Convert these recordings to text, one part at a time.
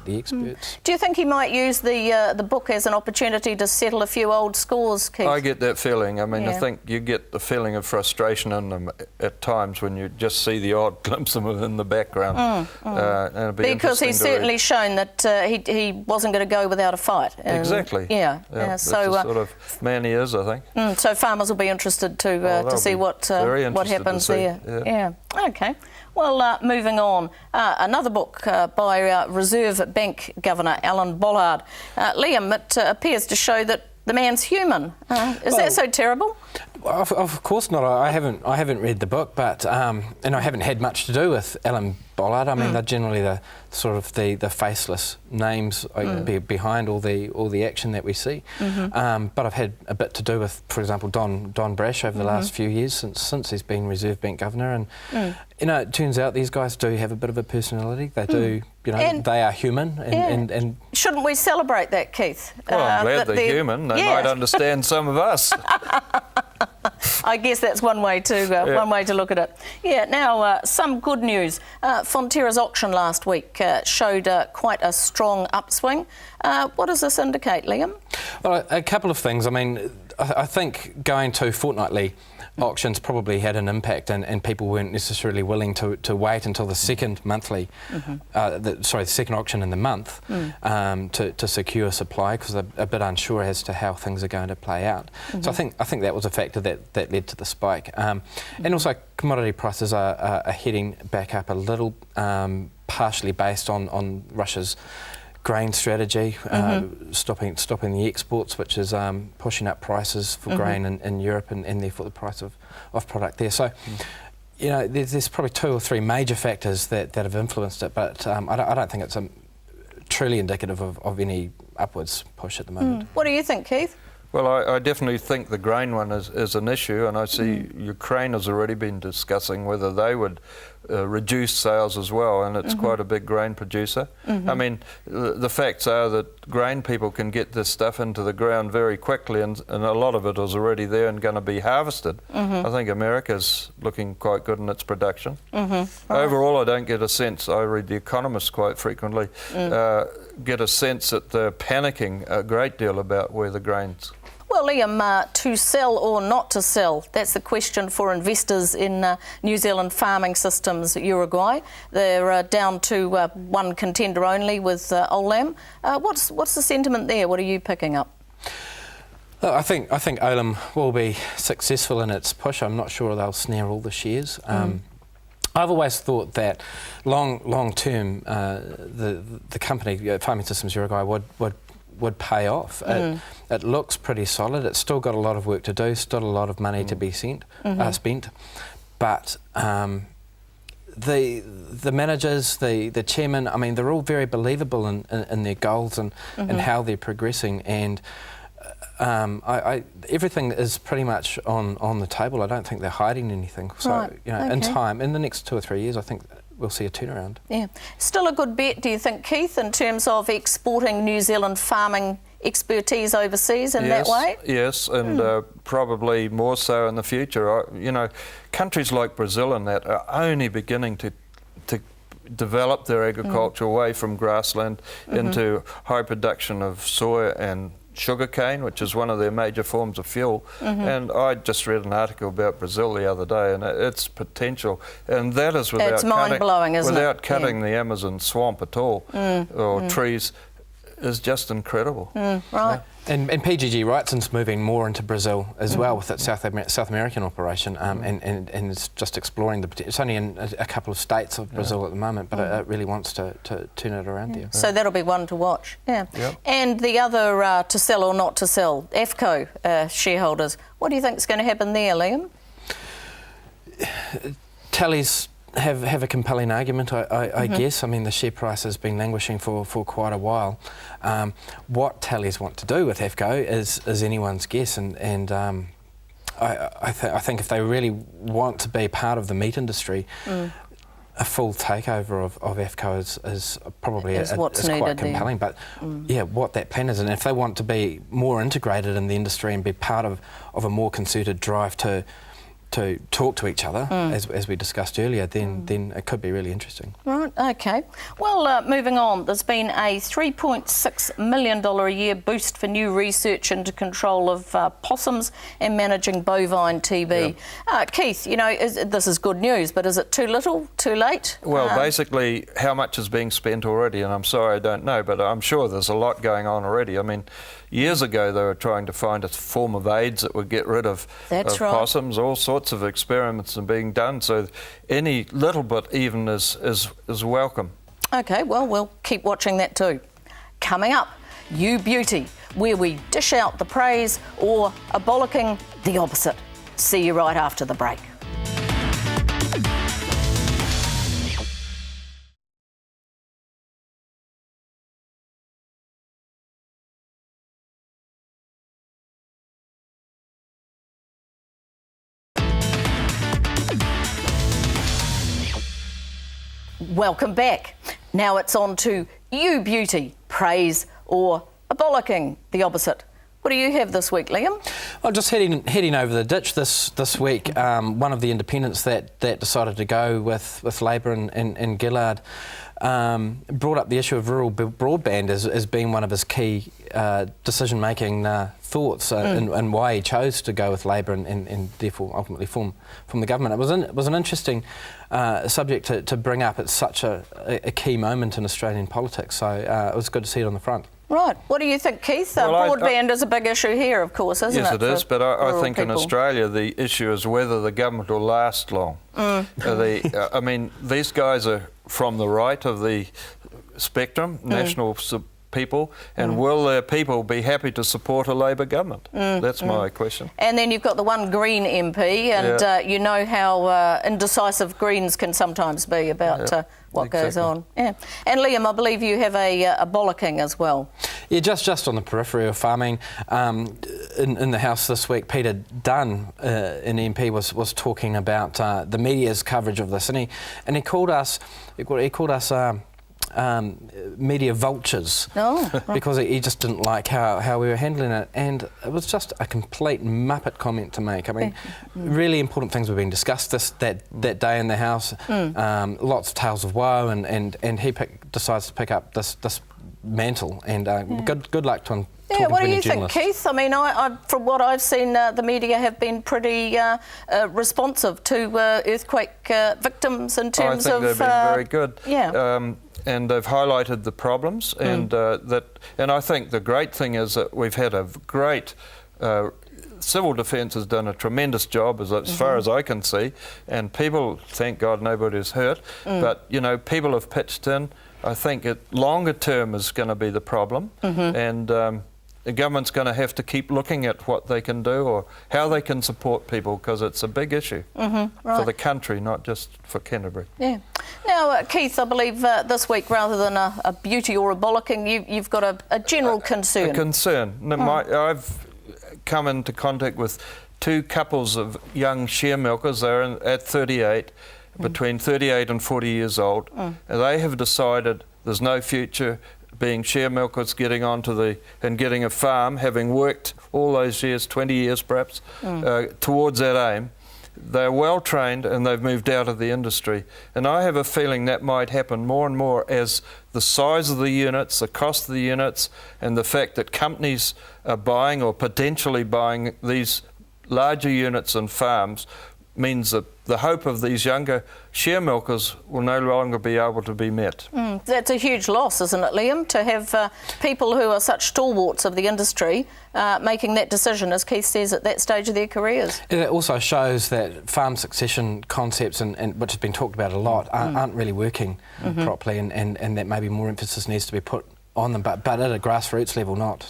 the experts. Do you think he might use the book as an opportunity to settle a few old scores, Keith? I get that feeling. I mean, I think you get the feeling of frustration in them at times when you just see the odd glimpse of them in the background. Because he's certainly shown that he wasn't going to go without a fight. Exactly. Yeah. That's the sort of man he is, I think. So farmers will be interested to see what happens there. Yeah. Okay. Well, moving on, another book by Reserve Bank Governor Alan Bollard. Liam, it appears to show that the man's human. Is that so terrible? Of course not. I haven't read the book, but and I haven't had much to do with Alan Bollard. I mean, they're generally the sort of the faceless names behind all the action that we see. But I've had a bit to do with, for example, Don Brash over the last few years since he's been Reserve Bank Governor, and you know, it turns out these guys do have a bit of a personality. They do, you know, and they are human. And shouldn't we celebrate that, Keith? Well, I'm glad they're human. They might understand some of us. I guess that's one way to look at it. Yeah. Now, some good news. Fonterra's auction last week showed quite a strong upswing. What does this indicate, Liam? Well, a couple of things. I mean, I think going to fortnightly auctions probably had an impact, and people weren't necessarily willing to wait until the second monthly, the second auction in the month to secure supply, because they're a bit unsure as to how things are going to play out. So I think that was a factor that led to the spike, and also commodity prices are heading back up a little, partially based on Russia's grain strategy, stopping the exports, which is pushing up prices for grain in Europe and therefore the price of product there. So, you know, there's probably 2 or 3 major factors that have influenced it, but I don't think it's truly indicative of any upwards push at the moment. What do you think, Keith? Well, I definitely think the grain one is an issue, and I see Ukraine has already been discussing whether they would reduce sales as well, and it's quite a big grain producer. I mean, the facts are that grain people can get this stuff into the ground very quickly, and a lot of it is already there and going to be harvested. I think America's looking quite good in its production. Overall, I don't get a sense, I read The Economist quite frequently, get a sense that they're panicking a great deal about where the grain's. Well, Liam, to sell or not to sell, that's the question for investors in New Zealand Farming Systems Uruguay. They're down to one contender only with Olam. What's the sentiment there? What are you picking up? Look, I think Olam will be successful in its push. I'm not sure they'll snare all the shares. I've always thought that long term, the company Farming Systems Uruguay would pay off. It looks pretty solid. It's still got a lot of work to do, still a lot of money to be spent. But the managers, the chairman, I mean, they're all very believable in their goals and how they're progressing. And everything is pretty much on the table. I don't think they're hiding anything. So, you know, in time, in the next 2 or 3 years, I think we'll see a turnaround. Yeah. Still a good bet, do you think, Keith, in terms of exporting New Zealand farming expertise overseas in that way? Yes, and probably more so in the future. You know, countries like Brazil and that are only beginning to develop their agriculture away from grassland into high production of soya and sugarcane, which is one of their major forms of fuel. And I just read an article about Brazil the other day, and its potential, and that is without cutting the Amazon swamp at all, or trees, is just incredible. Right. And PGG Wrightson's moving more into Brazil as well with its South American operation, and it's just exploring the potential. It's only in a couple of states of Brazil at the moment, but it really wants to turn it around there. So that'll be one to watch. And the other to sell or not to sell, AFCO shareholders. What do you think is going to happen there, Liam? Tallies have a compelling argument, I guess. I mean, the share price has been languishing for quite a while. What Tallies want to do with AFCO is anyone's guess, and I think if they really want to be part of the meat industry, a full takeover of AFCO is probably quite compelling. But yeah, what that plan is, and if they want to be more integrated in the industry and be part of a more concerted drive to to talk to each other, as we discussed earlier, then it could be really interesting. Right, okay. Well, moving on, there's been a $3.6 million a year boost for new research into control of possums and managing bovine TB. Yeah. Keith, you know, this is good news, but is it too little, too late? Well, basically, how much is being spent already? And I'm sorry, I don't know, but I'm sure there's a lot going on already. I mean, years ago, they were trying to find a form of AIDS that would get rid of possums. All sorts of experiments are being done, so any little bit even is welcome. OK, well, we'll keep watching that too. Coming up, You Beauty, where we dish out the praise or a bollocking the opposite. See you right after the break. Welcome back. Now it's on to You Beauty, praise or a bollocking, the opposite. What do you have this week, Liam? Well, just heading over the ditch this week. One of the independents that decided to go with Labour in Gillard brought up the issue of rural broadband as being one of his key decision-making thoughts and why he chose to go with Labour and therefore ultimately form the government. It was an interesting subject to bring up at such a key moment in Australian politics, so it was good to see it on the front. Right. What do you think, Keith? Broadband is a big issue here, of course, isn't it? Yes, it is, but I think in Australia the issue is whether the government will last long. I mean, these guys are from the right of the spectrum, national people, and will their people be happy to support a Labour government? That's my question. And then you've got the one Green MP, and you know how indecisive Greens can sometimes be about what goes on. Yeah. And Liam, I believe you have a bollocking as well. Yeah, just on the periphery of farming. In the House this week, Peter Dunn, an MP, was talking about the media's coverage of this, and he called us media vultures because he just didn't like how we were handling it, and it was just a complete muppet comment to make. I mean, really important things were being discussed that day in the House, lots of tales of woe, and he decides to pick up this mantle, and good luck to him. Yeah, what do you think, Keith? I mean, from what I've seen, the media have been pretty responsive to earthquake victims in terms of... I think they've been very good. Yeah. And they've highlighted the problems, and I think the great thing is that we've had a great civil defence has done a tremendous job as far as I can see, and people, thank God, nobody's hurt. But you know, people have pitched in. I think longer term is going to be the problem, and the government's going to have to keep looking at what they can do or how they can support people, because it's a big issue for the country, not just for Canterbury. Yeah. Now, Keith, I believe this week, rather than a beauty or a bollocking, you've got a general concern. A concern. No, I've come into contact with two couples of young share milkers. They're at 38, between 38 and 40 years old. And they have decided there's no future being share milkers, getting onto and getting a farm, having worked all those years, 20 years perhaps, towards that aim. They're well trained and they've moved out of the industry. And I have a feeling that might happen more and more as the size of the units, the cost of the units, and the fact that companies are buying or potentially buying these larger units and farms means that the hope of these younger share milkers will no longer be able to be met. That's a huge loss, isn't it, Liam, to have people who are such stalwarts of the industry making that decision, as Keith says, at that stage of their careers. It also shows that farm succession concepts, and which has been talked about a lot, aren't really working properly, and that maybe more emphasis needs to be put on them, but at a grassroots level, not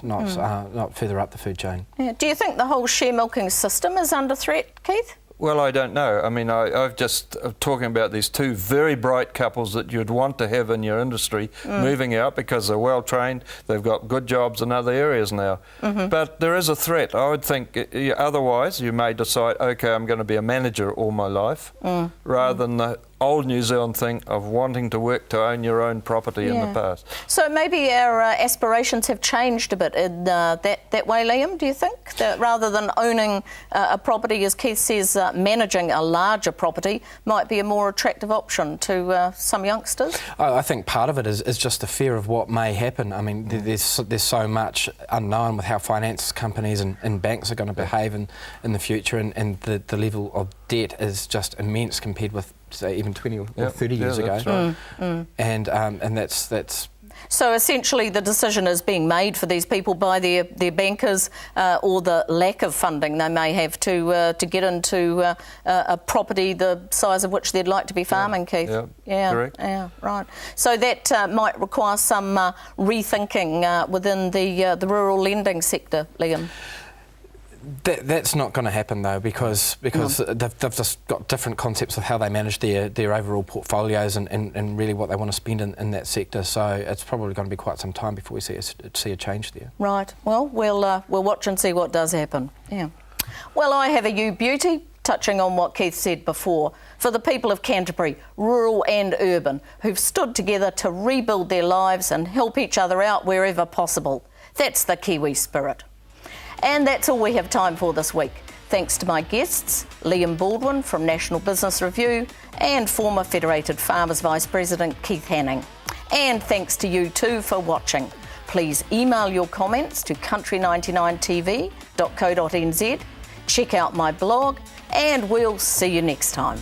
further up the food chain. Yeah. Do you think the whole share milking system is under threat, Keith? Well, I don't know. I mean, I've just talking about these two very bright couples that you'd want to have in your industry moving out because they're well trained, they've got good jobs in other areas now. But there is a threat. I would think otherwise you may decide, okay, I'm going to be a manager all my life, rather than old New Zealand thing of wanting to work to own your own property in the past. So maybe our aspirations have changed a bit in that way, Liam, do you think? That rather than owning a property, as Keith says, managing a larger property might be a more attractive option to some youngsters? I think part of it is just the fear of what may happen. I mean, there's so much unknown with how finance companies and banks are going to behave in the future, and the level of debt is just immense compared with, say, even 20 or 30 years ago. Right. And that's... So essentially the decision is being made for these people by their bankers, or the lack of funding they may have to get into a property the size of which they'd like to be farming, Keith. Correct. Yeah, right. So that might require some rethinking within the rural lending sector, Liam. That's not going to happen though, because they've just got different concepts of how they manage their overall portfolios and really what they want to spend in that sector. So it's probably going to be quite some time before we see a change there. Right. Well, we'll watch and see what does happen. Yeah. Well, I have a you beauty, touching on what Keith said before, for the people of Canterbury, rural and urban, who've stood together to rebuild their lives and help each other out wherever possible. That's the Kiwi spirit. And that's all we have time for this week. Thanks to my guests, Liam Baldwin from National Business Review and former Federated Farmers Vice President Keith Hanning. And thanks to you too for watching. Please email your comments to country99tv.co.nz, check out my blog, and we'll see you next time.